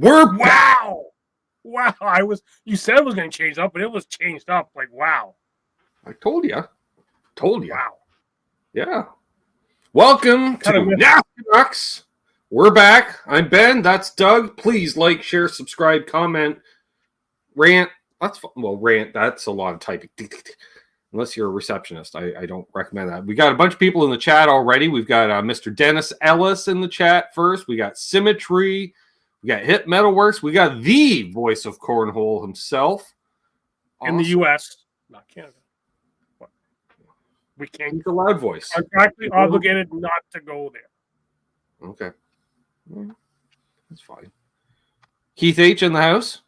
We're back. Wow. You said it was going to change up, but it was changed up. Like, wow. I told you. Wow. Yeah. Welcome to NasCanucks. We're back. I'm Ben. That's Doug. Please like, share, subscribe, comment, rant. Rant. That's a lot of typing. Unless you're a receptionist, I don't recommend that. We got a bunch of people in the chat already. We've got Mr. Dennis Ellis in the chat first. We got Symmetry. We got Hit Metalworks. We got the voice of Cornhole himself. In the U.S., not Canada. What? We can't. He's a loud voice. I'm practically obligated not to go there. Okay. That's fine. Keith H. in the house.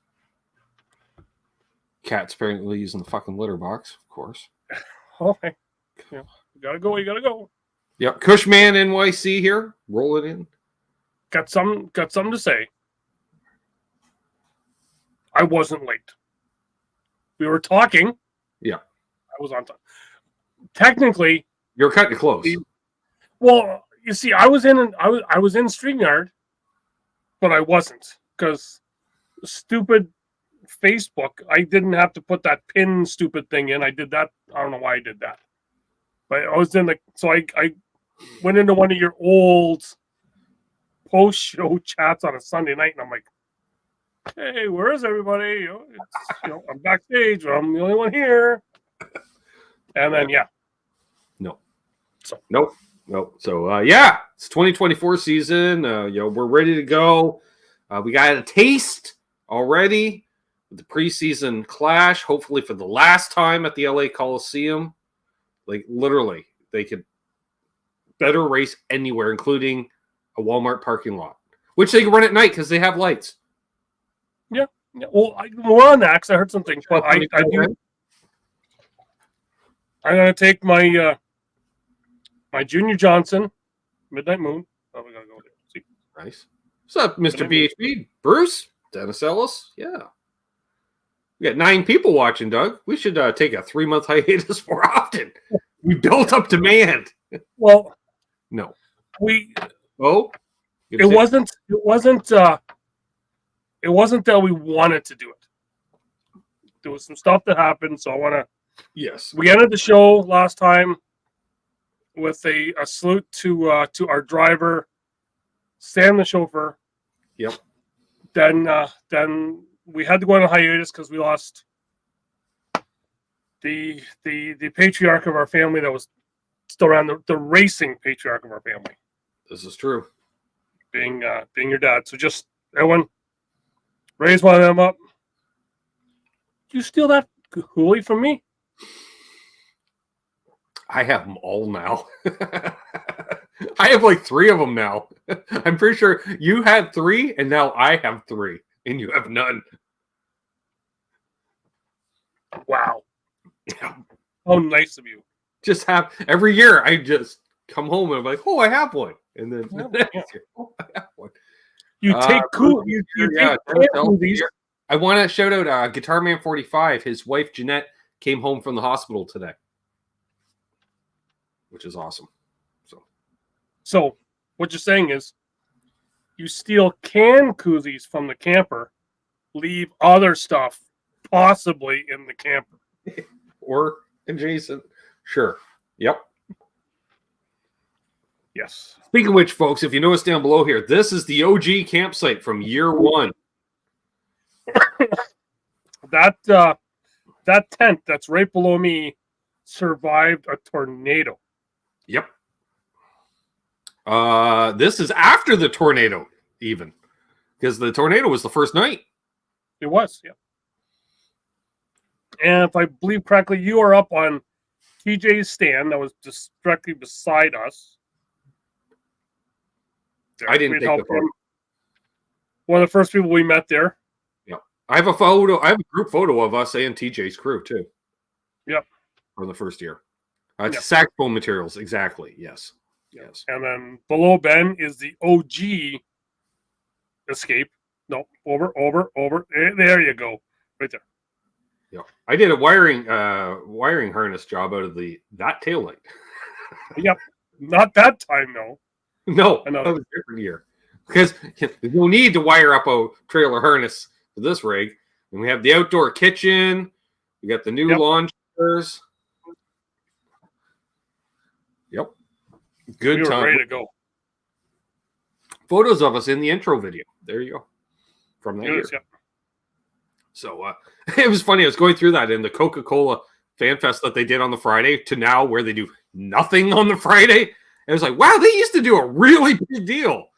Cat's apparently using the fucking litter box, of course. Okay. Yeah. You gotta go. Yep. Cushman NYC here. Roll it in. Got something to say. I wasn't late. We were talking. Yeah. I was on time. Technically, you're cutting close. Well, you see, I was in StreamYard, but I wasn't because stupid Facebook. I didn't have to put that pin stupid thing in. I did that. I don't know why I did that, but I was in I went into one of your old post-show chats on a Sunday night, and I'm like, "Hey, where is everybody? I'm backstage. I'm the only one here." And then, Nope. So, it's 2024 season. We're ready to go. We got a taste already with the preseason clash, hopefully for the last time at the LA Coliseum. Like, literally, they could better race anywhere, including a Walmart parking lot, which they can run at night because they have lights. Yeah. Well, more on that because I heard something. But I'm going to take my my Junior Johnson Midnight Moon. Oh, we got to go there. See. Nice. What's up, Mr. BHB? Bruce? Dennis Ellis? Yeah. We got 9 people watching, Doug. We should take a 3-month hiatus more often. We built up demand. Well, no. It wasn't that we wanted to do it. There was some stuff that happened, so I want to. Yes. We ended the show last time with a salute to our driver, Sam the chauffeur. Yep. Then we had to go on a hiatus because we lost the patriarch of our family that was still around, the racing patriarch of our family. This is true. Being your dad. So just everyone raise one of them up. You steal that hoolie from me? I have them all now. I have like 3 of them now. I'm pretty sure you had 3 and now I have 3 and you have none. Wow. Yeah. How nice of you. Just have every year I just come home and I'm like, oh, I have one. And then next year, oh, I have one. You take cool. You take I want to shout out Guitar Man 45. His wife Jeanette came home from the hospital today, which is awesome. So what you're saying is you steal can koozies from the camper, leave other stuff possibly in the camper. Or adjacent. Sure. Yep. Yes. Speaking of which, folks, if you notice down below here, this is the OG campsite from year 1. That tent that's right below me survived a tornado. Yep. This is after the tornado, even. Because the tornado was the first night. It was, yeah. And if I believe correctly, you are up on TJ's stand that was just directly beside us. I didn't take the photo. One of the first people we met there. Yeah. I have a photo. I have a group photo of us and TJ's crew, too. Yep. From the first year. It's saxophone materials. Exactly. Yes. Yes. And then below Ben is the OG escape. No, over. There you go. Right there. Yeah. I did a wiring harness job out of that tail light. Yep. Not that time, though. No, that was a different year. Because there's no need to wire up a trailer harness for this rig. And we have the outdoor kitchen. We got the new lawn chairs. Yep. Good time. Ready to go. Photos of us in the intro video. There you go. From that year. Yep. So it was funny. I was going through that in the Coca-Cola Fan Fest that they did on the Friday to now where they do nothing on the Friday. And it was like, wow, they used to do a really big deal.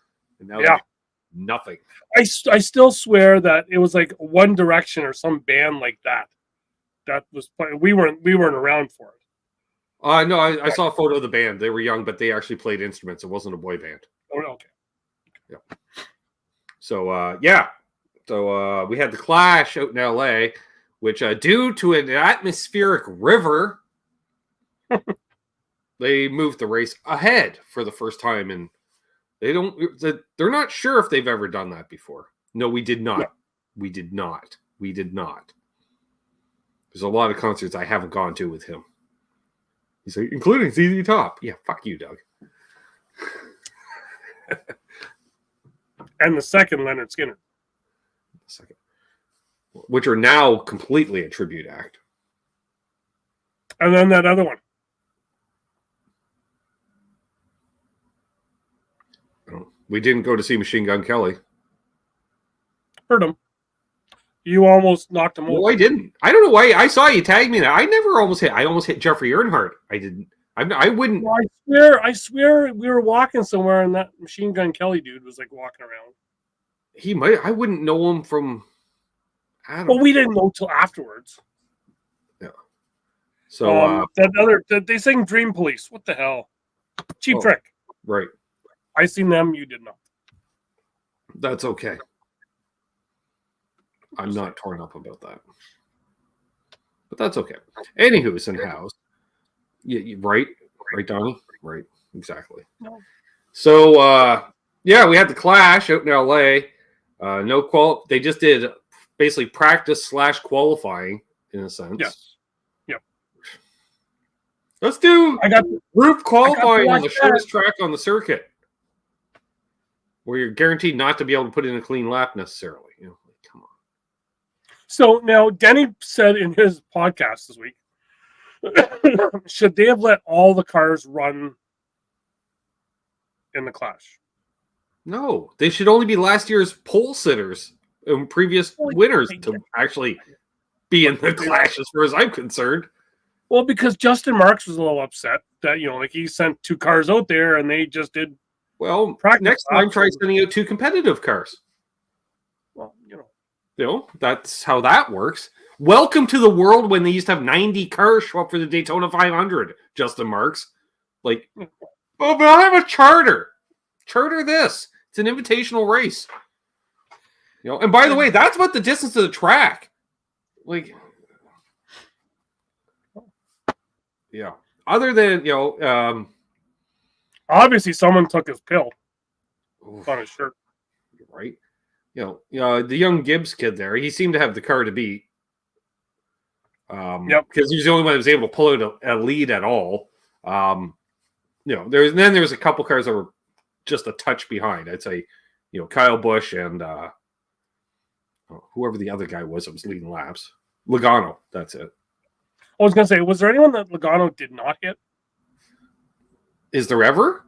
And now nothing. I still swear that it was like One Direction or some band like that. That was we weren't around for it. No, I saw a photo of the band. They were young, but they actually played instruments. It wasn't a boy band. Oh, okay. Yeah. So So we had the Clash out in LA, which due to an atmospheric river, they moved the race ahead for the first time, and they're not sure if they've ever done that before. No, we did not. No. We did not. There's a lot of concerts I haven't gone to with him. He's like, including ZZ Top. Yeah, fuck you, Doug. And the second Leonard Skinner. Which are now completely a tribute act. And then that other one. We didn't go to see Machine Gun Kelly. Heard him. You almost knocked him over. No, I didn't. I don't know why. I saw you tag me that. I never almost hit. I almost hit Jeffrey Earnhardt. I didn't. I wouldn't. Well, I swear we were walking somewhere and that Machine Gun Kelly dude was like walking around. He might. I wouldn't know him from Adam. Well, we didn't know till afterwards. Yeah. So they sing Dream Police. What the hell? Cheap Trick. Right. I seen them. You did not. That's okay. I'm not torn up about that. But that's okay. Anywho's in house. Yeah, right, Donnie? Right, exactly. No. So, we had the Clash out in LA. They just did basically practice / qualifying in a sense. Yes. Yep. Let's do group qualifying on the shortest track on the circuit, where you're guaranteed not to be able to put in a clean lap necessarily. Come on. So now Denny said in his podcast this week, should they have let all the cars run in the Clash? No, they should only be last year's pole sitters and previous winners to actually be in the Clash, as far as I'm concerned. Well, because Justin Marks was a little upset that he sent 2 cars out there and they just did. Well, next time try sending out 2 competitive cars. Well, that's how that works. Welcome to the world when they used to have 90 cars show up for the Daytona 500, Justin Marks. Like, but I have a charter. Charter this. It's an invitational race. And by the way, that's about the distance of the track. Like, yeah. Other than, obviously someone took his pill on his shirt. Right. The young Gibbs kid there, he seemed to have the car to beat. Because he was the only one that was able to pull out a lead at all. There's a couple cars that were just a touch behind. I'd say, Kyle Busch and whoever the other guy was that was leading laps. Logano, that's it. I was gonna say, was there anyone that Logano did not hit? Is there ever?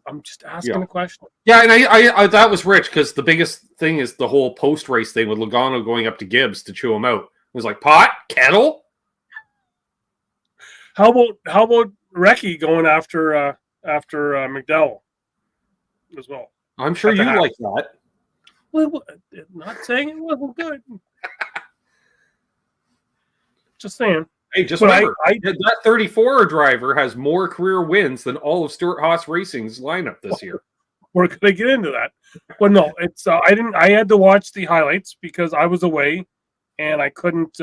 I'm just asking a question. Yeah, and I that was rich because the biggest thing is the whole post race thing with Logano going up to Gibbs to chew him out. It was like pot, kettle. How about Recchi going after McDowell as well? I'm sure you like that. Well, not saying it wasn't good. Just saying. Hey, just remember, that 34 driver has more career wins than all of Stuart Haas Racing's lineup this year. We're gonna get into that, but no, it's I had to watch the highlights because I was away, and I couldn't.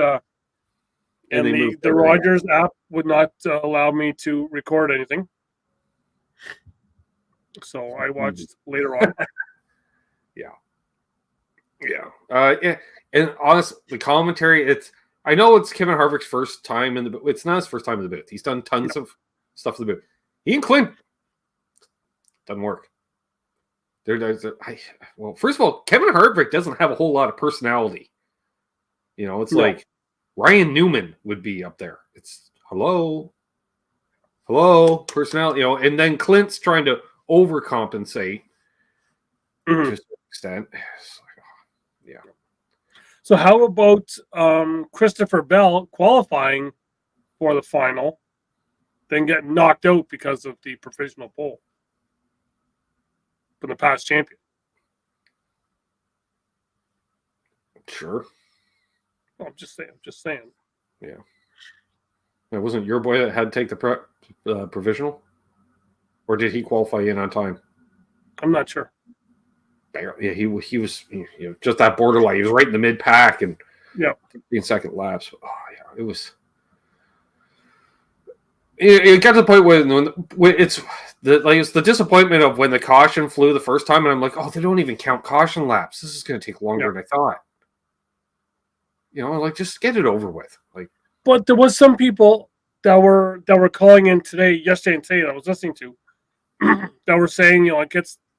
And the Rogers app would not allow me to record anything, so I watched later on. Yeah. And honestly, the commentary, I know it's Kevin Harvick's first time in the booth. It's not his first time in the booth. He's done tons of stuff in the booth. He and Clint doesn't work. First of all, Kevin Harvick doesn't have a whole lot of personality. It's like Ryan Newman would be up there. It's hello, personality. And then Clint's trying to overcompensate to an extent. Yeah. So how about Christopher Bell qualifying for the final, then getting knocked out because of the provisional pole from the past champion? Sure. I'm just saying. Yeah. It wasn't your boy that had to take the provisional? Or did he qualify in on time? I'm not sure. Yeah, he was just that borderline. He was right in the mid pack and 15-second laps. Oh yeah, it was. It got to the point when it's the disappointment of when the caution flew the first time, and I'm like, oh, they don't even count caution laps. This is going to take longer than I thought. Just get it over with. But there was some people that were calling in yesterday and today that I was listening to that were saying,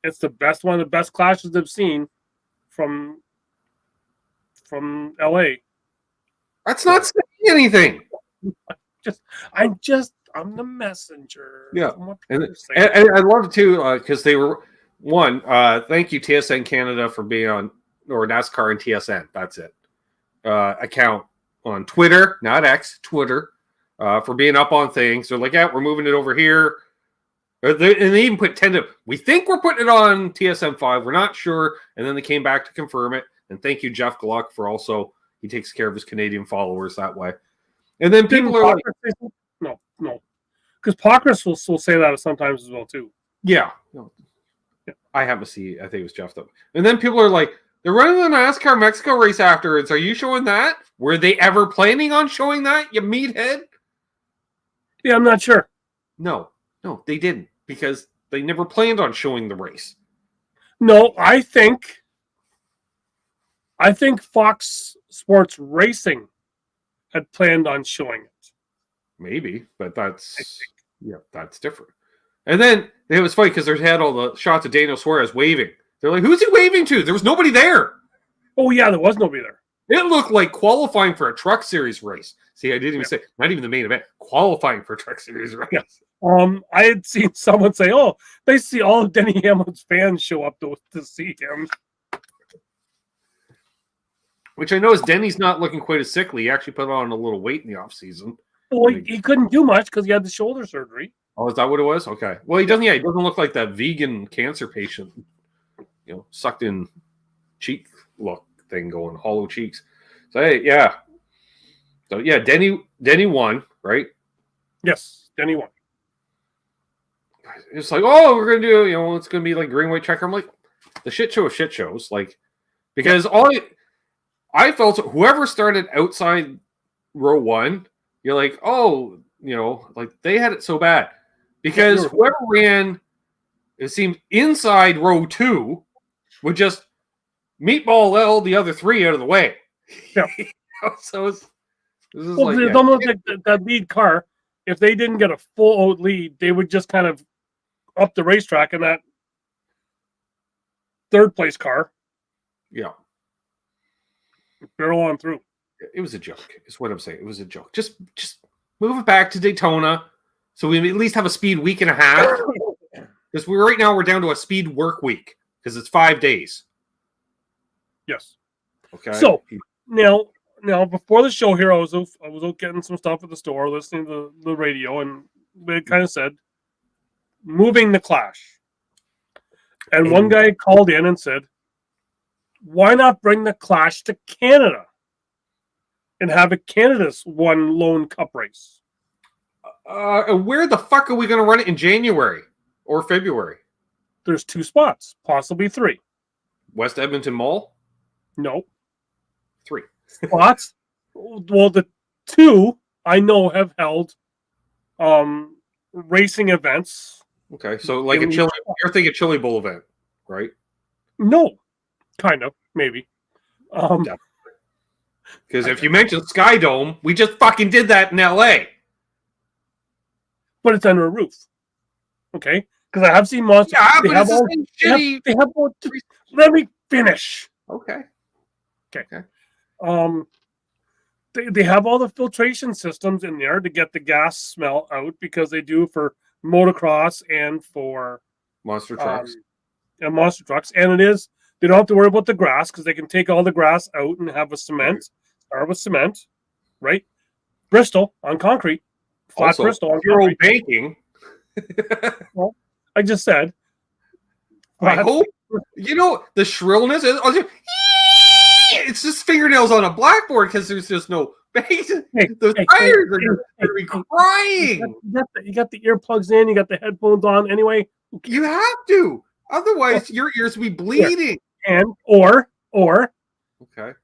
it's the best one of the best clashes they've seen from LA. That's not saying anything. I'm the messenger. Yeah, and I love it too because they were thank you TSN Canada for being on, or NASCAR and TSN. That's it. Account on Twitter, not X, Twitter, for being up on things. They're like, yeah, we're moving it over here. And they even put tentative. We think we're putting it on TSM5. We're not sure. And then they came back to confirm it. And thank you, Jeff Gluck, for also, he takes care of his Canadian followers that way. And then people are like, no. Because Pockrass will say that sometimes as well, too. Yeah. I have a see. I think it was Jeff, though. And then people are like, they're running the NASCAR Mexico race afterwards. Are you showing that? Were they ever planning on showing that, you meathead? Yeah, I'm not sure. No, they didn't, because they never planned on showing the race. No, I think Fox Sports Racing had planned on showing it. Maybe, but that's different. And then it was funny because they had all the shots of Daniel Suarez waving. They're like, who's he waving to? There was nobody there. Oh, yeah, there was nobody there. It looked like qualifying for a Truck Series race. See, I didn't even say, not even the main event, qualifying for a Truck Series race. Yeah. I had seen someone say, oh, they see all of Denny Hamlin's fans show up to see him. Which I know is Denny's not looking quite as sickly. He actually put on a little weight in the offseason. Well, he couldn't do much because he had the shoulder surgery. Oh, is that what it was? Okay. Well, he doesn't look like that vegan cancer patient, sucked in cheek look thing going, hollow cheeks. So, hey, yeah. So, yeah, Denny won, right? Yes, Denny won. It's like, oh, we're going to do, it's going to be like green, white checker. I'm like, the shit show of shit shows. Because I felt whoever started outside row one, you're like, oh, they had it so bad. Because whoever ran, it seemed, inside row two would just meatball the other three out of the way. Yeah. So it's almost like that lead car. If they didn't get a full out lead, they would just kind of up the racetrack in that third place car. Yeah. Barrel on through. It was a joke, is what I'm saying. It was a joke. Just move it back to Daytona so we at least have a speed week and a half. Because right now we're down to a speed work week because it's 5 days. Yes. Okay. So now before the show here, I was out getting some stuff at the store, listening to the radio, and it kind of said, moving the Clash. And one guy called in and said, why not bring the Clash to Canada and have it Canada's one lone cup race? Where the fuck are we going to run it in January or February? There's 2 spots, possibly 3. West Edmonton Mall? No. 3 spots. Well, the 2 I know have held racing events. Okay, so like you're thinking Chili Bowl event, right? No, kind of, maybe. Because if you mentioned Sky Dome, we just fucking did that in LA. But it's under a roof. Okay? Because I have seen Monster. Yeah, they but have it's all, the same shitty. they have all, let me finish. Okay. They have all the filtration systems in there to get the gas smell out, because they do for motocross and for Monster trucks. And monster trucks. And they don't have to worry about the grass, because they can take all the grass out and have a cement, start with cement, right? Bristol on concrete, flat Also, Bristol on Euro concrete. banking. Well, I just said. I hope the shrillness. It's just fingernails on a blackboard because there's just no base. Those tires are going to be crying. You got the earplugs in. You got the headphones on. Anyway, you have to. Otherwise, your ears will be bleeding. And or okay,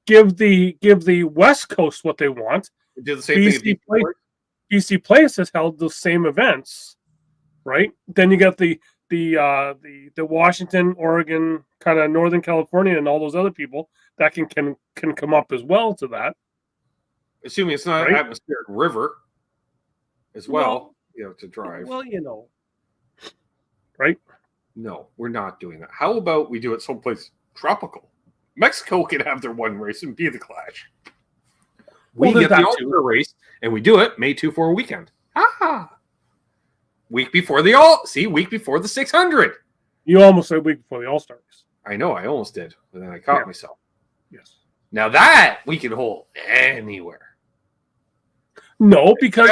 give the West Coast what they want. Do the same thing. BC Place has held the same events, right? Then you got the Washington, Oregon, kind of Northern California, and all those other people that can come up as well to that. Assuming it's not an atmospheric river as well, to drive. Well, right? No, we're not doing that. How about we do it someplace tropical? Mexico can have their one race and be the Clash. We get the All-Star race, and we do it May 2-4 weekend. Week before week before the 600. You almost said week before the All-Star race. I know, I almost did, but then I caught myself. Yes. Now that we can hold anywhere. No, because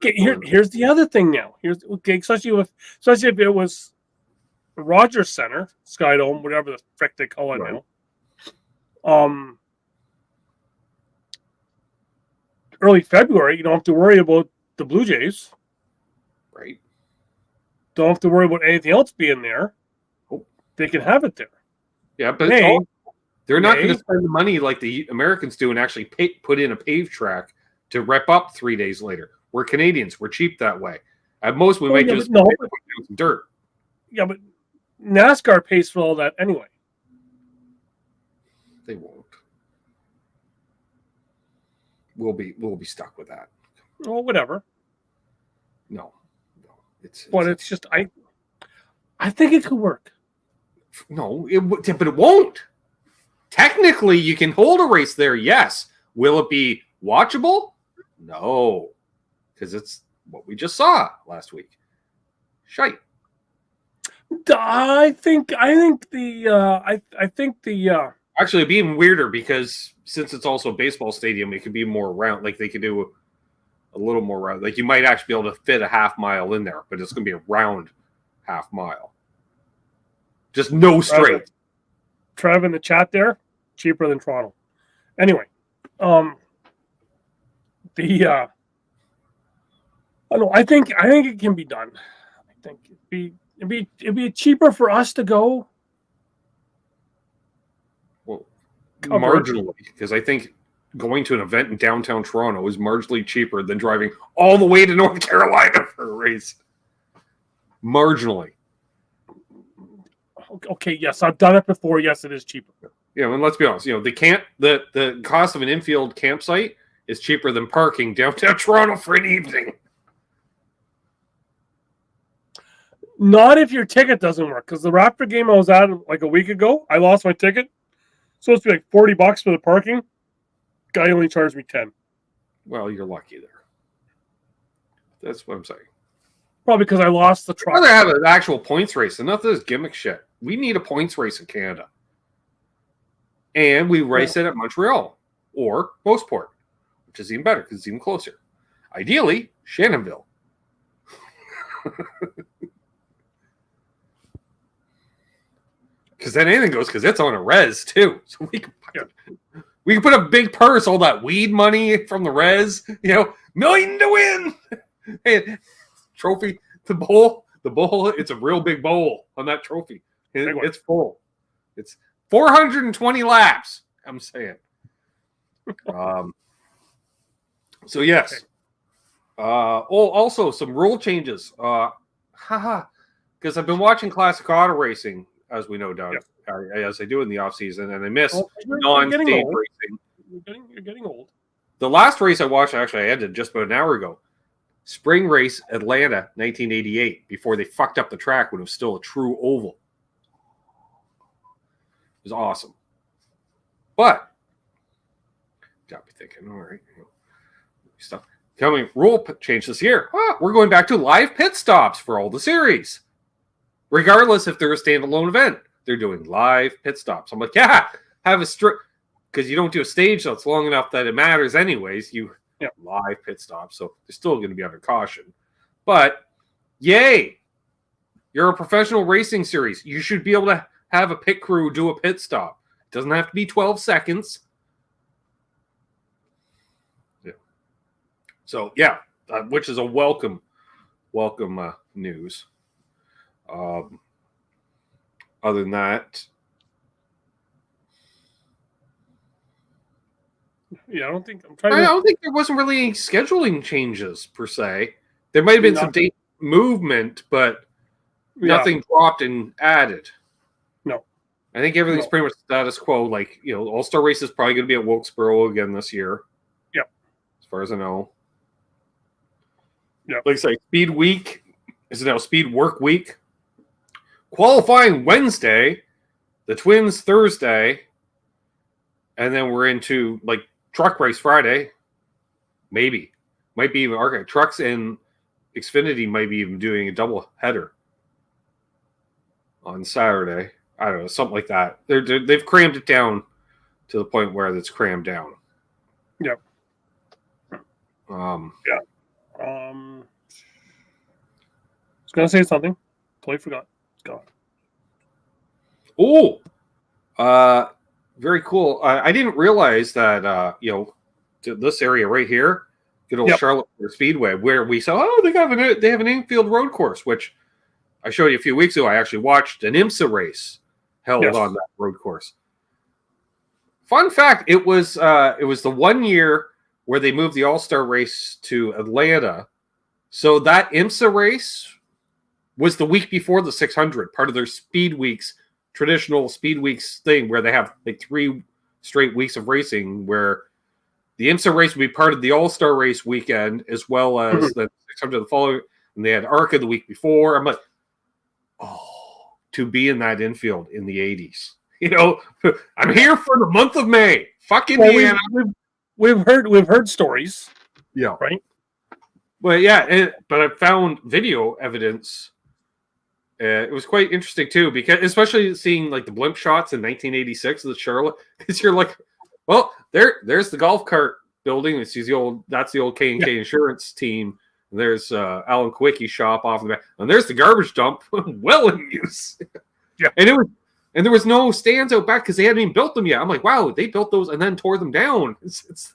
here's the other thing now. Especially if it was Rogers Center, Skydome, whatever the frick they call it now. Early February, you don't have to worry about the Blue Jays. Right. Don't have to worry about anything else being there. They can have it there. Yeah, but they're not going to spend the money like the Americans do and actually put in a paved track to rep up 3 days later. We're Canadians. We're cheap that way. At most, we might just put down some dirt. Yeah, but NASCAR pays for all that anyway. They won't. We'll be stuck with that. Well, whatever. No. It's just I think it could work. No, but it won't. Technically, you can hold a race there, yes. Will it be watchable? No, because it's what we just saw last week. Shite. I think the actually it'd be even weirder because since it's also a baseball stadium, it could be more round. Like they could do a little more round. Like you might actually be able to fit a half mile in there, but it's going to be a round half mile. Just no straight. Trev in the chat there, cheaper than Toronto. Anyway, I think it can be done. I think it'd be cheaper for us to go. Well, marginally, because I think going to an event in downtown Toronto is marginally cheaper than driving all the way to North Carolina for a race. Marginally. Okay, yes, I've done it before. Yes, it is cheaper. Yeah, and let's be honest. The cost of an infield campsite is cheaper than parking downtown Toronto for an evening. Not if your ticket doesn't work. Because the Raptor game I was at like a week ago, I lost my ticket. Supposed to be like $40 for the parking. Guy only charged me $10. Well, you're lucky there. That's what I'm saying. Probably because I lost the truck. I'd rather have an actual points race, enough of this gimmick shit. We need a points race in Canada. And we race it at Montreal or Postport, which is even better because it's even closer. Ideally, Shannonville. Because then anything goes because it's on a res too. So we can put a big purse, all that weed money from the res, million to win. Hey, trophy, the bowl, it's a real big bowl on that trophy. It's full. It's 420 laps. I'm saying. So yes. Also some rule changes. Because I've been watching classic auto racing, as we know, Doug, as I do in the off season, and I miss non-stage racing. You're getting old. The last race I watched, actually, I ended just about an hour ago. Spring race, Atlanta, 1988, before they fucked up the track when it was still a true oval. It was awesome. But, got me thinking, all right, stuff. Coming rule change this year. We're going back to live pit stops for all the series. Regardless if they're a standalone event, they're doing live pit stops. I'm like, yeah, have a strict, because you don't do a stage that's long enough that it matters anyways. You live pit stop, so they're still going to be under caution. But yay, you're a professional racing series. You should be able to have a pit crew do a pit stop. It doesn't have to be 12 seconds. Yeah. So yeah, which is a welcome news. Other than that, yeah, I don't think there wasn't really any scheduling changes per se. There might have been some date movement, but nothing dropped and added. No, I think everything's pretty much status quo. Like, All-Star Race is probably going to be at Wilkesboro again this year. Yep, as far as I know. Yeah, like I say, Speed Week is now Speed Work Week. Qualifying Wednesday, the Twins Thursday, and then we're into like Truck Race Friday. Maybe. Might be even Arcade. Trucks and Xfinity might be even doing a double header on Saturday. I don't know, something like that. They've crammed it down to the point where it's crammed down. Yep. I was gonna say something. Totally forgot. Go. Oh, very cool. I didn't realize that this area right here, good old Charlotte Speedway, where we saw they have an infield road course, which I showed you a few weeks ago. I actually watched an IMSA race held on that road course. Fun fact: it was the 1 year where they moved the All-Star race to Atlanta, so that IMSA race was the week before the 600, part of their Speed Weeks, traditional Speed Weeks thing, where they have like 3 straight weeks of racing, where the IMSA race would be part of the All-Star race weekend, as well as the 600 the following, and they had ARCA the week before. I'm like, to be in that infield in the 80s. I'm here for the month of May. Fuck Indiana. We've heard stories. Yeah. Right? But yeah, but I found video evidence. It was quite interesting too, because especially seeing like the blimp shots in 1986 of the Charlotte, because you're like, well, there's the golf cart building. That's the old K&K Insurance team. And there's Alan Kowicki's shop off the back, and there's the garbage dump, well in use. Yeah, and there was no stands out back because they hadn't even built them yet. I'm like, wow, they built those and then tore them down. It's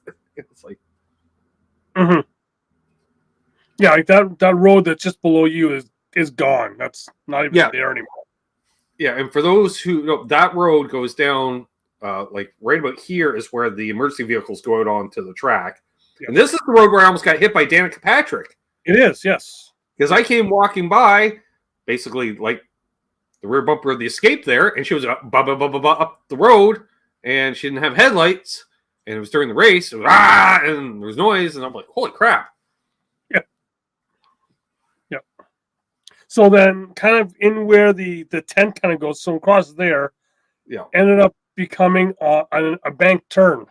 like, yeah, like that road that's just below you is gone. That's not even there anymore. Yeah, and for those who know, that road goes down, like right about here is where the emergency vehicles go out onto the track. Yeah. And this is the road where I almost got hit by Danica Patrick. It is, yes. Because I came walking by, basically like the rear bumper of the Escape there, and she was up the road, and she didn't have headlights, and it was during the race, and there was noise, and I'm like, holy crap. Yeah. So then kind of in where the tent kind of goes, so across there, ended up becoming a bank turn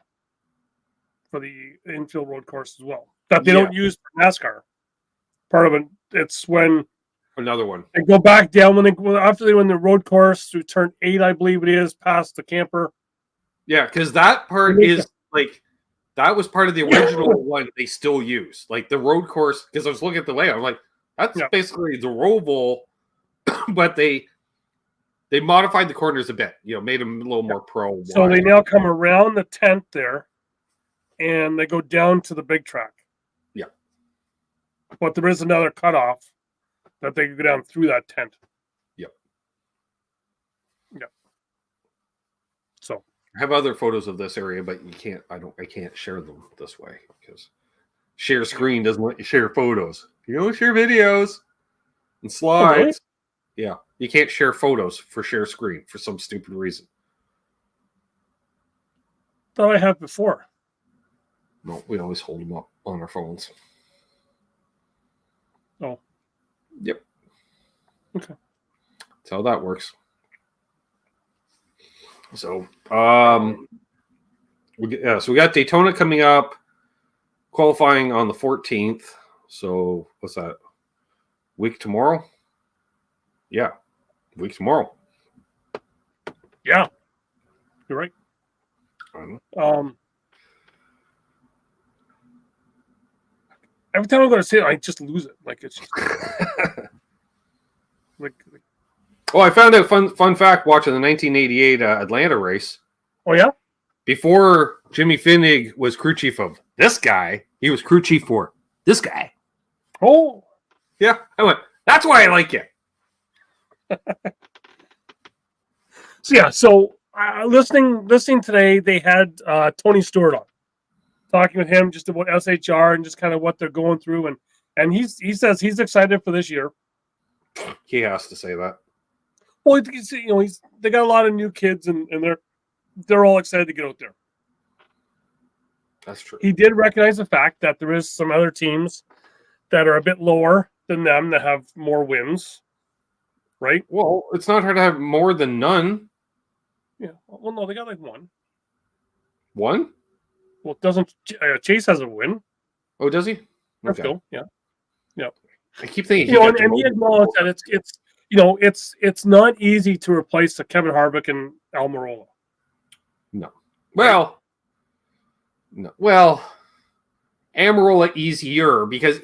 for the infield road course as well. That they don't use for NASCAR. Part of it, it's when another one. They go back down when they win the road course through turn 8, I believe it is, past the camper. Yeah, because that part is like that was part of the original one they still use. Like the road course, because I was looking at the layout, I'm like, that's basically the Roval, but they modified the corners a bit, made them a little more pro. So they now come around the tent there, and they go down to the big track. Yeah. But there is another cutoff that they can go down through that tent. Yep. Yeah. So I have other photos of this area, but I can't share them this way because share screen doesn't let you share photos. You don't share videos and slides. Oh, really? Yeah. You can't share photos for share screen for some stupid reason. Thought I have before. No, we always hold them up on our phones. Oh. Yep. Okay. That's how that works. So, so we got Daytona coming up, qualifying on the 14th. So what's that? Week tomorrow? Yeah, week tomorrow. Yeah, you're right. Every time I'm going to say it, I just lose it. Like it's just like. Oh, I found out fun fact watching the 1988 Atlanta race. Oh yeah. Before Jimmy Finnig was crew chief of this guy, he was crew chief for this guy. Oh. Yeah, I went. That's why I like you. So listening today, they had Tony Stewart on, talking with him just about SHR and just kind of what they're going through, and he says he's excited for this year. He has to say that. Well, they got a lot of new kids, and they're all excited to get out there. That's true. He did recognize the fact that there is some other teams that are a bit lower than them that have more wins, right? Well, it's not hard to have more than none. Yeah. Well, no, they got like one. One? Well, doesn't Chase has a win? Oh, does he? Let's go. Yeah. I keep thinking, and he acknowledged that it's not easy to replace the Kevin Harvick and Almirola. No. Well, Almirola easier because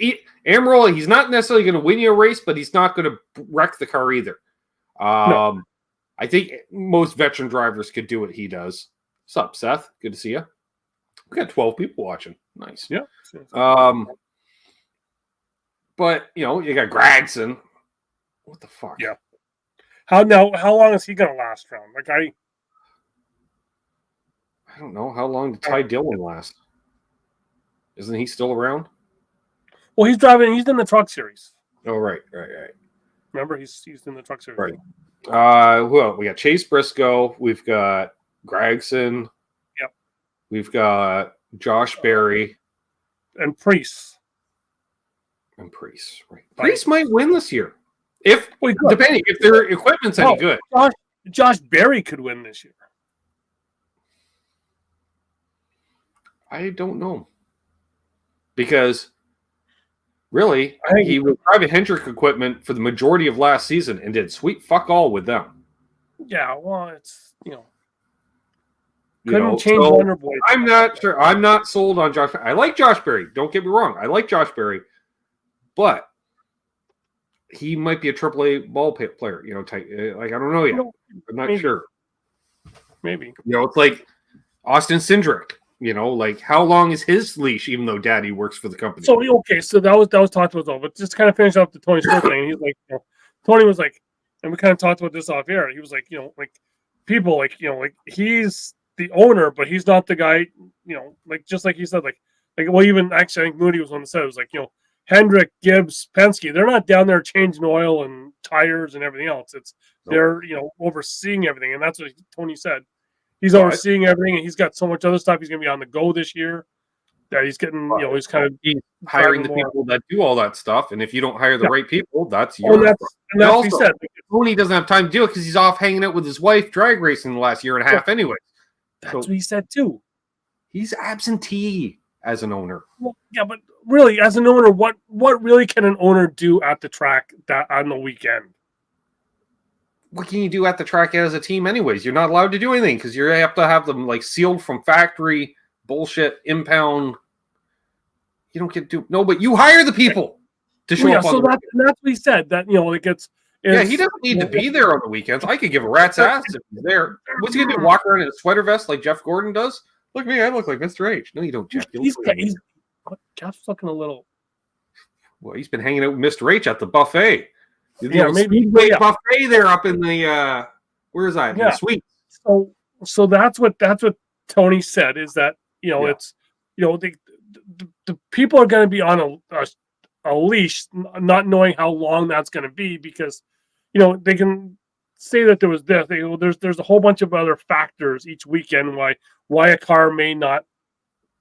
Almirola, he's not necessarily going to win you a race, but he's not going to wreck the car either. No. I think most veteran drivers could do what he does. What's up, Seth? Good to see you. We got 12 people watching. Nice. Yeah. But you got Gregson. What the fuck? Yeah. How long is he going to last around? Like I don't know. How long did Ty Dillon last? Isn't he still around? Well, he's driving. He's in the truck series. Oh, right. Remember, he's in the truck series. Right. Well, we got Chase Briscoe. We've got Gregson. Yep. We've got Josh Berry. And Priest. Right. Priest might win this year. Depending if their equipment's any good. Josh Berry could win this year. I don't know. Because really, he was driving Hendrick equipment for the majority of last season and did sweet fuck all with them. Yeah, well, it's couldn't change Wonder Boy. I'm not sure. I'm not sold on Josh. I like Josh Berry. Don't get me wrong. I like Josh Berry, but he might be a AAA ball player. Type. Like I don't know yet. I'm not sure. Maybe. It's like Austin Cindric. Like how long is his leash? Even though Daddy works for the company. So that was talked about though. But just kind of finish up the Tony Stewart thing. He's like, Tony was like, and we kind of talked about this off air. He was like, like people like he's the owner, but he's not the guy. Like just like he said, like well, even actually, I think Moody was one that said it was like Hendrick, Gibbs, Penske. They're not down there changing oil and tires and everything else. They're overseeing everything, and that's what Tony said. He's overseeing everything, and he's got so much other stuff. He's going to be on the go this year. That he's getting, he's kind of hiring the people that do all that stuff. And if you don't hire the right people, that's your. And that's what he said. Tony doesn't have time to do it because he's off hanging out with his wife drag racing the last year and a half, anyway. That's what he said too. He's absentee as an owner. Well, yeah, but really, as an owner, what really can an owner do at the track that on the weekend? What can you do at the track as a team anyways? You're not allowed to do anything because you have to have them like sealed from factory bullshit impound. You don't get to but you hire the people to show up on so that's what he said. That it gets he doesn't need to be there on the weekends. I could give a rat's ass if he's there. What's he gonna do? Walk around in a sweater vest like Jeff Gordon does? Look at me, I look like Mr. H. No, you don't, Jeff. Jeff's looking a little. Well, he's been hanging out with Mr. H at the buffet. Maybe buffet there up in the where is that? Yeah. The suite. So that's what Tony said is that it's the people are going to be on a leash, not knowing how long that's going to be because they can say that there was this. There's a whole bunch of other factors each weekend why a car may not.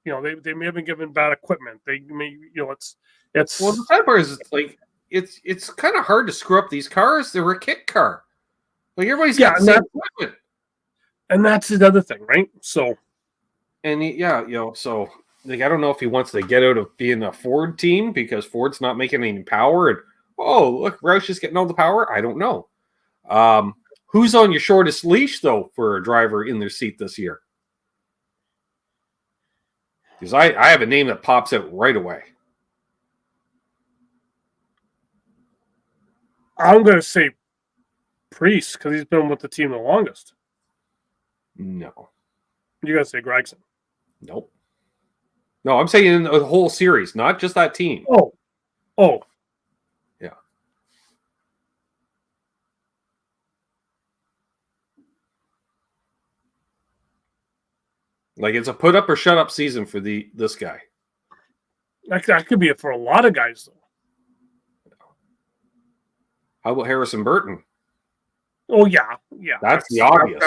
They may have been given bad equipment. They may it's well the sad part is it's like. it's kind of hard to screw up these cars. They're a kit car. Like everybody's Yeah, got the same equipment. And that's the other thing, right? So, and so like I don't know if he wants to get out of being a Ford team because Ford's not making any power. And look, Roush is getting all the power. I don't know. Who's on your shortest leash though for a driver in their seat this year? Because I have a name that pops out right away. I'm going to say Priest because he's been with the team the longest. No. You got to say Gregson. Nope. No, I'm saying in the whole series, not just that team. Oh. Yeah. Like it's a put up or shut up season for this guy. That could be it for a lot of guys, though. How about Harrison Burton? Oh, yeah. That's the obvious.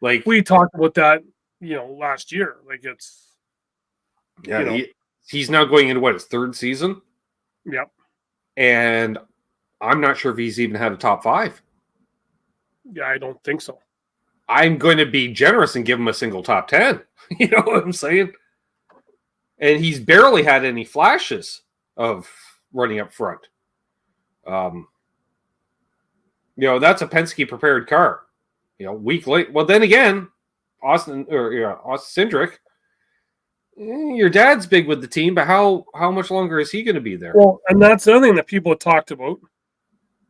Like we talked about that, last year. Like it's he's now going into his third season. Yep. And I'm not sure if he's even had a top 5. Yeah, I don't think so. I'm going to be generous and give him a single top 10. You know what I'm saying? And he's barely had any flashes of running up front. That's a Penske prepared car. Week late. Well, then again, Austin Cindric, your dad's big with the team, but how much longer is he going to be there? Well, and that's the other thing that people have talked about.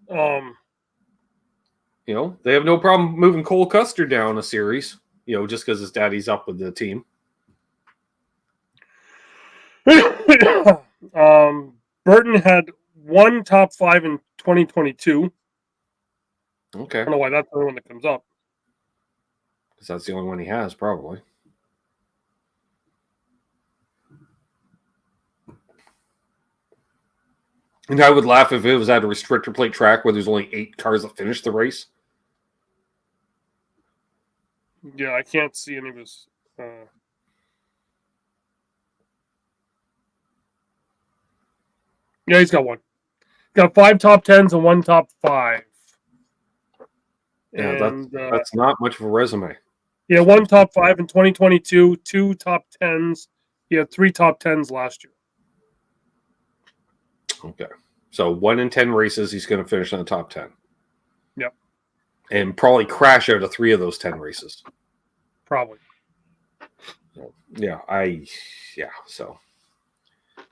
They have no problem moving Cole Custer down a series, just because his daddy's up with the team. Burton had 1 top 5 in 2022. Okay. I don't know why that's the only one that comes up. Because that's the only one he has, probably. And I would laugh if it was at a restrictor plate track where there's only 8 cars that finish the race. Yeah, I can't see any of his. Yeah, he's got 1. Got 5 top 10s and 1 top 5. Yeah, that's not much of a resume. Yeah, 1 top 5 in 2022, 2 top 10s. He had 3 top 10s last year. Okay. So 1 in 10 races, he's going to finish in the top 10. Yep. And probably crash out of 3 of those 10 races. Probably. So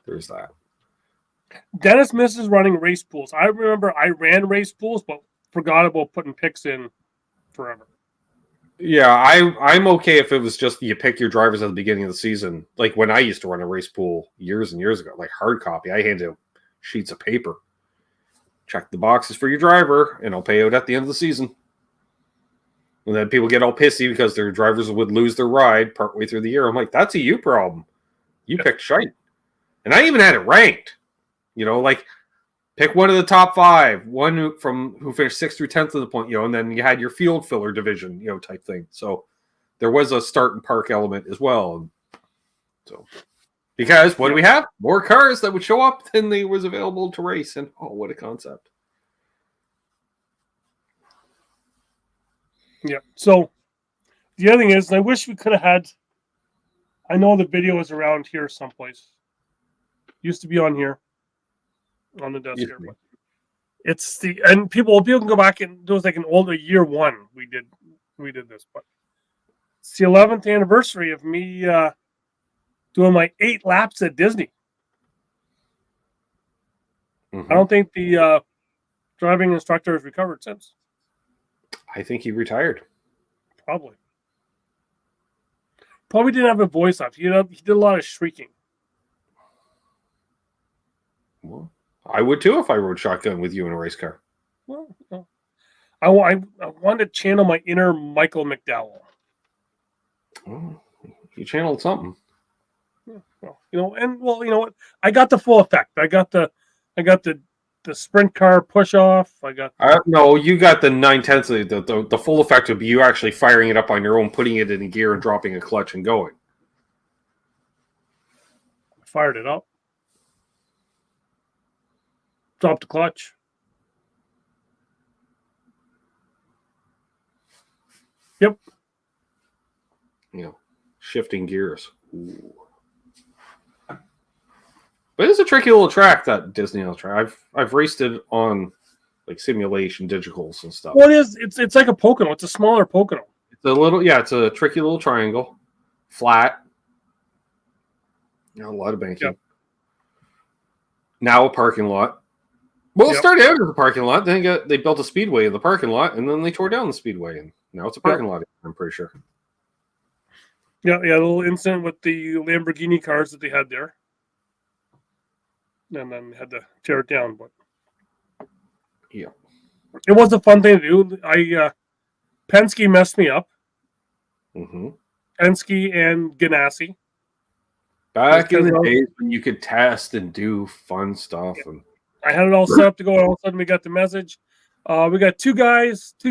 there's that. Dennis misses running race pools. I remember I ran race pools, but forgot about putting picks in forever. Yeah, I'm okay if it was just you pick your drivers at the beginning of the season. Like when I used to run a race pool years and years ago, like hard copy, I handed out sheets of paper. Check the boxes for your driver, and I'll pay out at the end of the season. And then people get all pissy because their drivers would lose their ride partway through the year. I'm like, that's a you problem. You picked shite. And I even had it ranked. Like pick one of the top 5, one who finished 6th through 10th of the point, and then you had your field filler division, type thing. So there was a start and park element as well. And so because what do we have? More cars that would show up than they was available to race. And what a concept. Yeah. So the other thing is, I wish we could have had. I know the video is around here someplace. Used to be on here, on the desk here. But it's people can go back and there was like an older year 1 we did this, but it's the 11th anniversary of me doing my 8 laps at Disney. Mm-hmm. I don't think the driving instructor has recovered since. I think he retired. Probably didn't have a voice left. He did a lot of shrieking. Well, I would too if I rode shotgun with you in a race car. Well, I wanted to channel my inner Michael McDowell. Well, you channeled something. Well, you know what? I got the full effect. I got the sprint car push off. No, you got the 9/10. The full effect would be you actually firing it up on your own, putting it in a gear and dropping a clutch and going. Fired it up. stop the clutch. Yep. Shifting gears. Ooh. But it's a tricky little track, that Disneyland track. I've raced it on like simulation digitals and stuff. Well, it is. It's like a Pocono. It's a smaller Pocono. It's a tricky little triangle, flat. A lot of banking. Yep. Now a parking lot. Well, it Yep. started out as a parking lot. Then they built a speedway in the parking lot, and then they tore down the speedway, and now it's a parking lot. I'm pretty sure. Yeah, a little incident with the Lamborghini cars that they had there, and then had to tear it down. But yeah, it was a fun thing to do. Penske messed me up. Mm-hmm. Penske and Ganassi. Back in the days when you could test and do fun stuff, and I had it all set up to go, and all of a sudden we got the message. We got two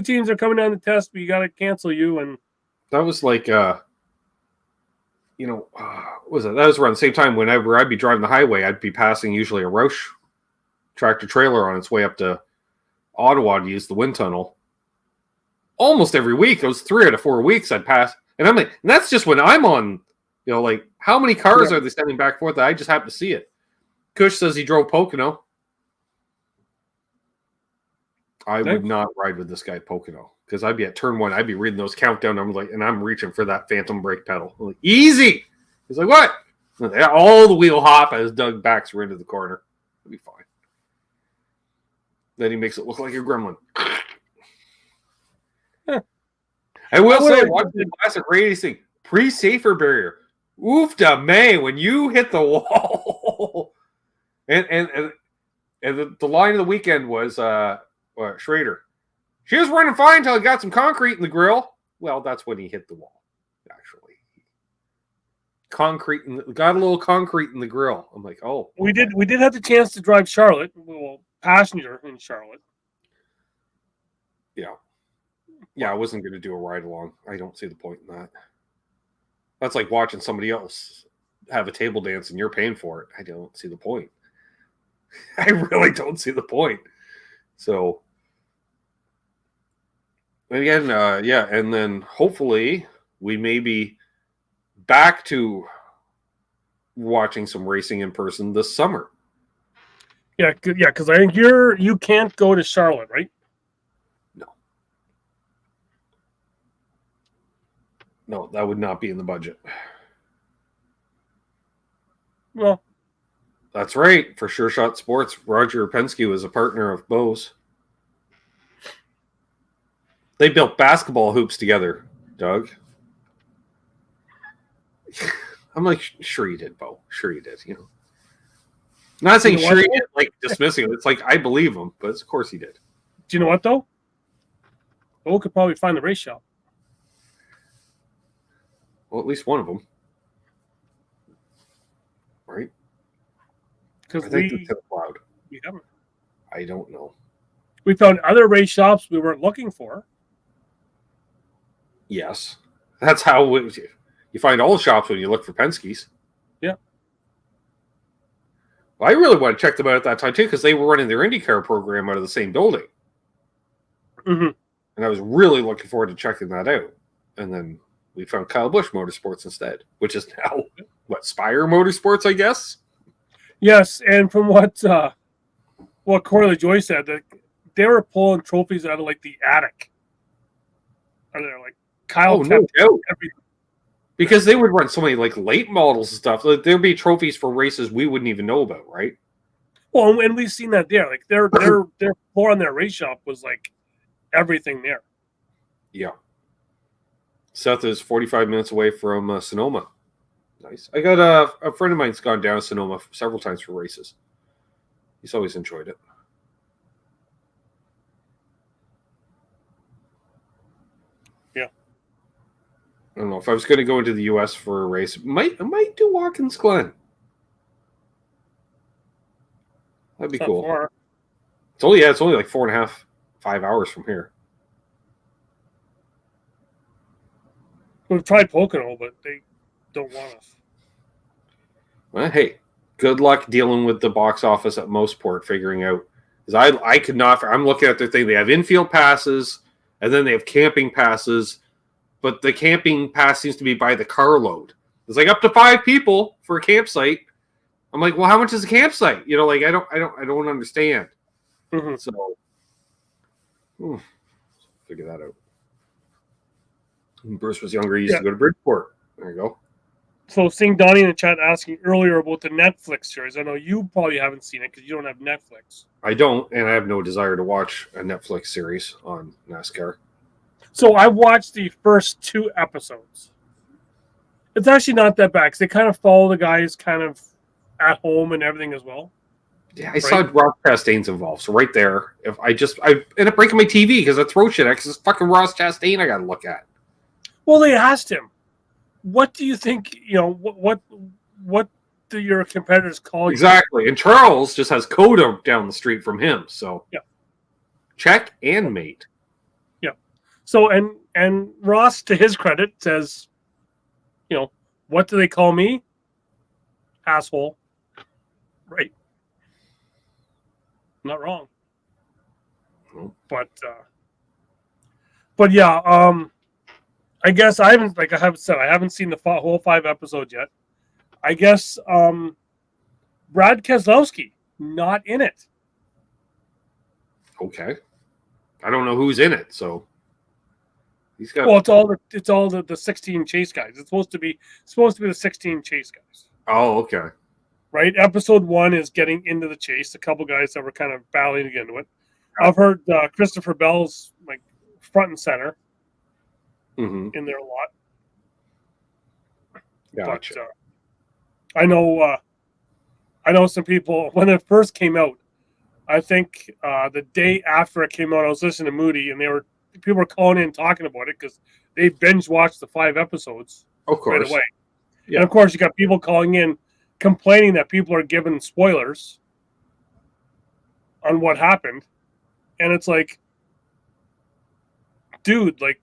teams are coming down to test, but you got to cancel you. And that was like, what was it? That was around the same time whenever I'd be driving the highway, I'd be passing usually a Roush tractor trailer on its way up to Ottawa to use the wind tunnel. Almost every week, it was 3 out of 4 weeks I'd pass. And I'm like, and that's just when I'm on, like, how many cars are they sending back and forth that I just happen to see it? Kush says he drove Pocono. I would not ride with this guy at Pocono because I'd be at turn 1. I'd be reading those countdown numbers, and I'm reaching for that phantom brake pedal. I'm like, easy. He's like, what? All the wheel hop as Doug backs her into the corner. It'll be fine. Then he makes it look like a gremlin. I will say, watching the classic racing pre-safer barrier. Oof da May when you hit the wall. and the line of the weekend was Schrader. She was running fine until he got some concrete in the grill. Well, that's when he hit the wall, actually. Got a little concrete in the grill. I'm like, oh. we did have the chance to drive Charlotte, passenger in Charlotte. Yeah. Yeah, I wasn't going to do a ride along. I don't see the point in that. That's like watching somebody else have a table dance and you're paying for it. I don't see the point. I really don't see the point. So, again, and then hopefully we may be back to watching some racing in person this summer. Yeah, because I think you can't go to Charlotte, right? No, that would not be in the budget. Well, that's right. For Sure Shot Sports, Roger Penske was a partner of Bose. They built basketball hoops together, Doug. I'm like, sure you did, Bo. Sure you did. Not saying sure you did, like dismissing it. It's like I believe him, but of course he did. Do you know what though? Bo could probably find the race shop. Well, at least one of them, right? Because I think they're cloud. We haven't. I don't know. We found other race shops we weren't looking for. Yes, that's how you find all the shops when you look for Penske's. Yeah. Well, I really want to check them out at that time too because they were running their IndyCar program out of the same building, and I was really looking forward to checking that out. And then we found Kyle Busch Motorsports instead, which is now Spire Motorsports, I guess. Yes, and from what Corley Joy said, that they were pulling trophies out of like the attic. Are there like Kyle? No doubt. Because they would run so many like late models and stuff. Like, there'd be trophies for races we wouldn't even know about, right? Well, and we've seen that there. Like their floor on their race shop was like everything there. Yeah. Seth is 45 minutes away from Sonoma. Nice. I got a friend of mine's gone down to Sonoma several times for races. He's always enjoyed it. Yeah. I don't know. If I was going to go into the U.S. for a race, I might do Watkins Glen. That'd be cool. Far. It's only like 4.5, 5 hours from here. We've tried Pocono, but they don't want us. Well, hey, good luck dealing with the box office at Mostport, figuring out Because I could not. I'm looking at their thing. They have infield passes, and then they have camping passes. But the camping pass seems to be by the carload. It's like up to 5 people for a campsite. I'm like, well, how much is a campsite? I don't understand. Mm-hmm. So, figure that out. When Bruce was younger, he used to go to Bridgeport. There you go. So, seeing Donnie in the chat asking earlier about the Netflix series, I know you probably haven't seen it because you don't have Netflix. I don't, and I have no desire to watch a Netflix series on NASCAR. So, I watched the first 2 episodes. It's actually not that bad because they kind of follow the guys kind of at home and everything as well. Yeah, I saw Ross Chastain's involved, so right there, if I end up breaking my TV because I throw shit at because it's fucking Ross Chastain I got to look at. Well, they asked him, what do you think, what do your competitors call you? Exactly. And Charles just has Coda down the street from him. So yeah. Check and mate. Yeah. So and Ross, to his credit, says, what do they call me? Asshole. Right. Not wrong. Nope. But yeah, I guess I haven't seen the whole 5 episodes yet. I guess Brad Keselowski not in it. Okay, I don't know who's in it, so he's got. Well, it's all the 16 chase guys. It's supposed to be the 16 chase guys. Oh, okay. Right. Episode 1 is getting into the chase. A couple guys that were kind of battling to get into it. I've heard Christopher Bell's like front and center. Mm-hmm. In there a lot. Gotcha. But, I know some people when it first came out. I think the day after it came out, I was listening to Moody, and people were calling in talking about it because they binge watched the 5 episodes right away. Yeah. And of course, you got people calling in complaining that people are giving spoilers on what happened, and it's like, dude, like.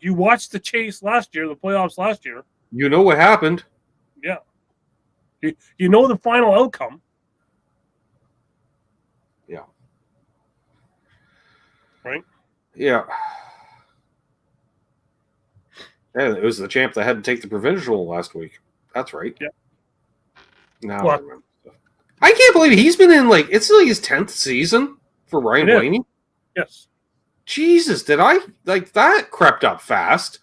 You watched the chase last year, the playoffs last year. You know what happened. Yeah. You know the final outcome. Yeah. Right? Yeah. Yeah, it was the champ that had to take the provincial last week. That's right. Yeah. Now I remember. I can't believe he's been in it's like his 10th season for Ryan Blaney. Yes. Jesus, did I that crept up fast?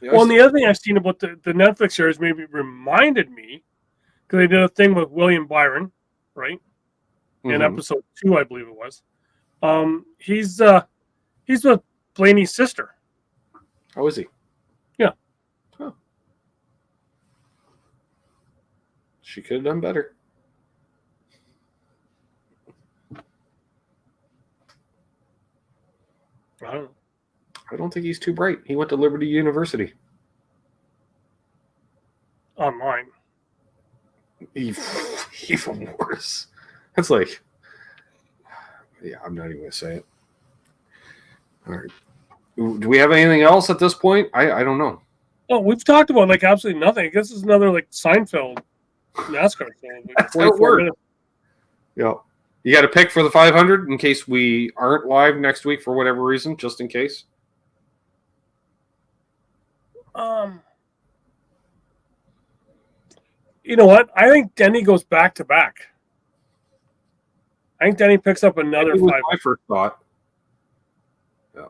Well, and the other thing I've seen about the Netflix series maybe reminded me because they did a thing with William Byron, right? In Mm-hmm. episode 2, I believe it was. He's with Blaney's sister. How is he? Yeah. Huh. She could have done better. I don't think he's too bright. He went to Liberty University. Online. Even worse. That's like, yeah, I'm not even going to say it. All right. Do we have anything else at this point? I don't know. Oh, we've talked about absolutely nothing. I guess this is another Seinfeld NASCAR thing. That's how it works. Yeah. You got a pick for the 500 in case we aren't live next week for whatever reason, just in case? You know what? I think Denny goes back to back. I think Denny picks up another 500. My first thought. Yeah.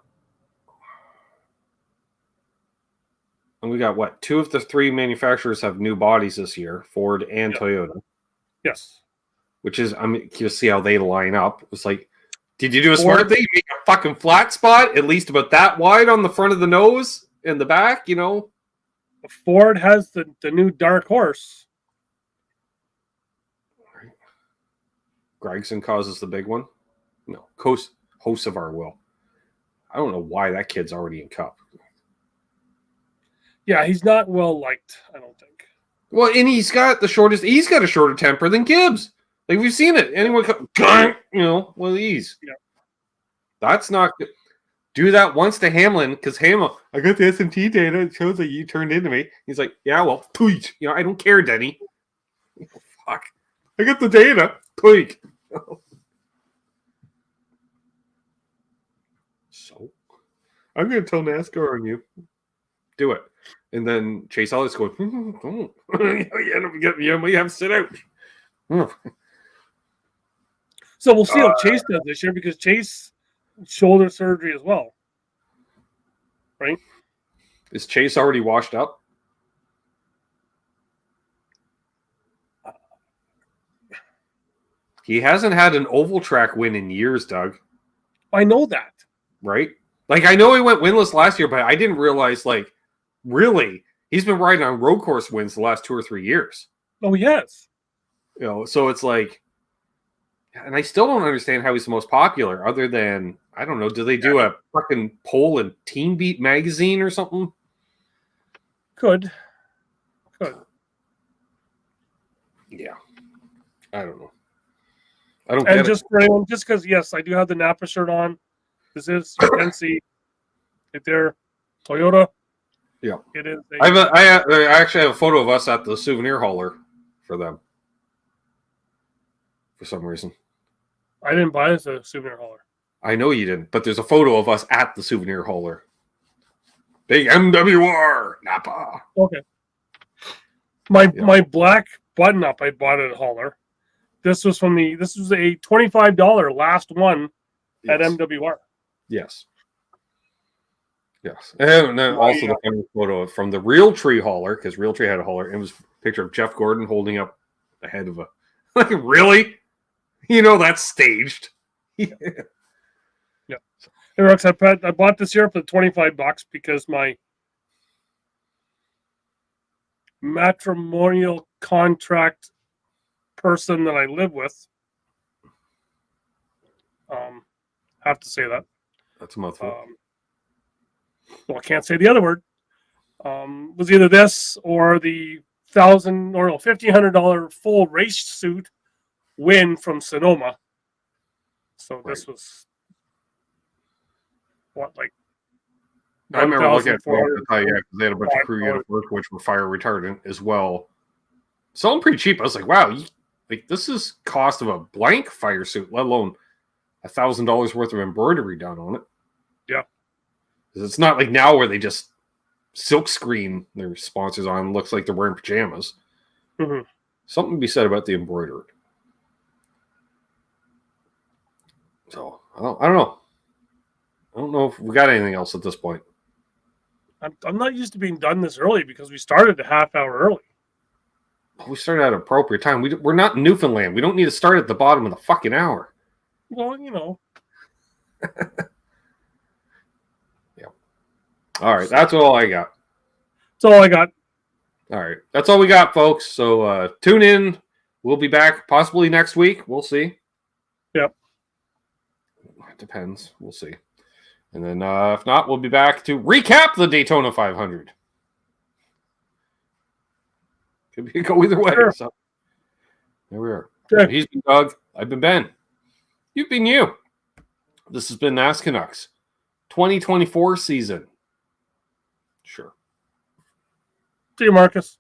And we got what? 2 of the 3 manufacturers have new bodies this year, Ford and Toyota. Yes. Which is, I'm curious to see how they line up. It's like, did you do a smart thing? Make a fucking flat spot, at least about that wide on the front of the nose and the back, Ford has the new dark horse. Gregson causes the big one. No, Hocevar will. I don't know why that kid's already in Cup. Yeah, he's not well liked, I don't think. Well, and he's got a shorter temper than Gibbs. Like, we've seen it. Anyone come, one of these. Yeah. That's not good. Do that once to Hamlin, because Hamlin, I got the SMT data. It shows that you turned into me. He's like, yeah, well, I don't care, Denny. Oh, fuck. I got the data. Click. So, I'm going to tell NASCAR on you. Do it. And then Chase Elliott's going, don't. We have to sit out. So we'll see how Chase does this year because Chase shoulder surgery as well. Right? Is Chase already washed up? He hasn't had an oval track win in years, Doug. I know that. Right? Like, I know he went winless last year, but I didn't realize, like, really, he's been riding on road course wins the last 2 or 3 years. Oh, yes. You know, so it's like, and I still don't understand how he's the most popular, other than, I don't know, do they do a fucking poll in Team Beat magazine or something? Could. Yeah. I don't know. I don't and get just it. for anyone, just because, yes, I do have the Napa shirt on. This is, you can see it there, Toyota. Yeah. It is. I actually have a photo of us at the souvenir hauler for them. For some reason. I didn't buy this at a souvenir hauler. I know you didn't, but there's a photo of us at the souvenir hauler. Big MWR Napa. Okay. My black button up I bought at a hauler. This was a $25 last one at MWR. Yes. Yes. And then also the funny photo from the Real Tree hauler, because Real Tree had a hauler. It was a picture of Jeff Gordon holding up the head of a like, really? You know that's staged. Yeah. Hey, Rex, I bought this here for $25 because my matrimonial contract person that I live with, have to say that. That's a mouthful. Well, I can't say the other word. Was either this or the $1,500 full race suit win from Sonoma. So this was what, like, I remember looking at it, because they had a bunch of crew $1,400 unit work, which were fire retardant as well. Selling pretty cheap. I was like, wow, like this is cost of a blank fire suit, let alone $1,000 worth of embroidery done on it. Yeah. It's not like now where they just silk screen their sponsors on. Looks like they're wearing pajamas. Mm-hmm. Something to be said about the embroidery. So I don't know. I don't know if we got anything else at this point. I'm not used to being done this early because we started a half hour early. We started at an appropriate time. We're not in Newfoundland. We don't need to start at the bottom of the fucking hour. Well, you know. Yeah. All right. That's all I got. That's all I got. All right. That's all we got, folks. So tune in. We'll be back possibly next week. We'll see. Yep. It depends. We'll see. And then if not, we'll be back to recap the Daytona 500. Could go either way. Sure. So there we are. Sure. He's been Doug. I've been Ben. You've been you. This has been NasCanucks 2024 season. Sure. See you, Marcus.